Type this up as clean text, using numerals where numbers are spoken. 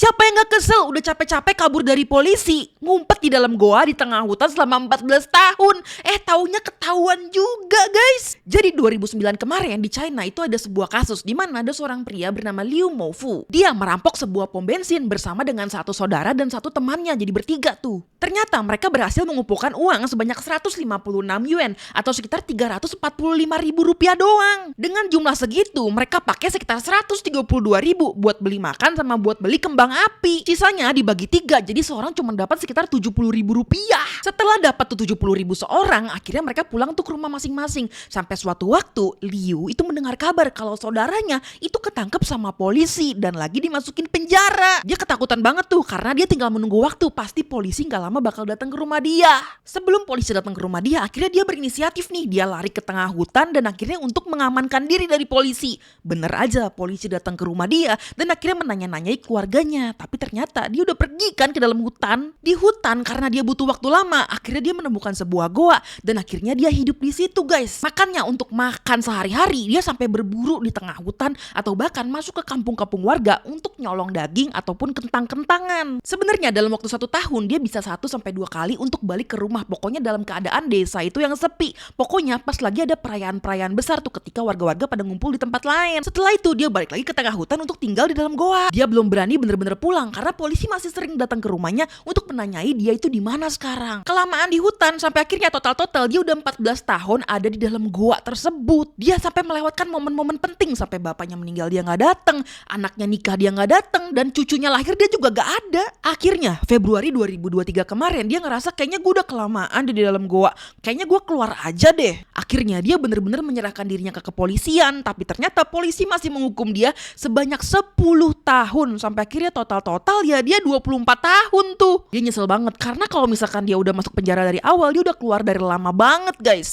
Siapa yang gak kesel udah capek-capek kabur dari polisi, ngumpet di dalam goa di tengah hutan selama 14 tahun. Taunya ketahuan juga guys. Jadi 2009 kemarin di China itu ada sebuah kasus di mana ada seorang pria bernama Liu Mofu. Dia merampok sebuah pom bensin bersama dengan satu saudara dan satu temannya, jadi bertiga tuh. Ternyata mereka berhasil mengumpulkan uang sebanyak 156 yuan atau sekitar 345 ribu rupiah doang. Dengan jumlah segitu mereka pakai sekitar 132 ribu buat beli makan sama buat beli kembang api. Sisanya dibagi 3, jadi seorang cuma dapat sekitar 70 ribu rupiah. Setelah dapat tuh 70 ribu seorang, akhirnya mereka pulang tuh ke rumah masing-masing. Sampai suatu waktu Liu itu mendengar kabar kalau saudaranya itu ketangkep sama polisi dan lagi dimasukin penjara. Dia ketakutan banget tuh karena dia tinggal menunggu waktu, pasti polisi gak lama bakal datang ke rumah dia. Sebelum polisi datang ke rumah dia, akhirnya dia berinisiatif nih. Dia lari ke tengah hutan dan akhirnya untuk mengamankan diri dari polisi. Bener aja polisi datang ke rumah dia dan akhirnya menanya-nanyai keluarganya. Tapi ternyata dia udah pergi kan ke dalam hutan. Di hutan karena dia butuh waktu lama, akhirnya dia menemukan sebuah goa dan akhirnya dia hidup di situ guys. Makanya untuk makan sehari-hari dia sampai berburu di tengah hutan atau bahkan masuk ke kampung-kampung warga untuk nyolong daging ataupun kentang-kentangan. Sebenarnya dalam waktu 1 tahun dia bisa 1-2 kali untuk balik ke rumah. Pokoknya dalam keadaan desa itu yang sepi. Pokoknya pas lagi ada perayaan-perayaan besar tuh ketika warga-warga pada ngumpul di tempat lain. Setelah itu dia balik lagi ke tengah hutan untuk tinggal di dalam goa. Dia belum berani bener-bener pulang karena polisi masih sering datang ke rumahnya untuk menanyai dia itu di mana sekarang. Kelamaan di hutan sampai akhirnya total dia udah 14 tahun ada di dalam goa tersebut. Dia sampai melewatkan momen-momen penting sampai bapaknya meninggal dia nggak datang, anaknya nikah dia nggak datang, dan cucunya lahir dia juga nggak ada. Akhirnya Februari 2023 kemarin dia ngerasa kayaknya gue udah kelamaan di dalam goa, kayaknya gue keluar aja deh. Akhirnya dia bener-bener menyerahkan dirinya ke kepolisian, tapi ternyata polisi masih menghukum dia sebanyak 10 tahun sampai akhirnya total ya dia 24 tahun tuh. Dia nyesel banget karena kalau misalkan dia udah masuk penjara dari awal, dia udah keluar dari lama banget guys.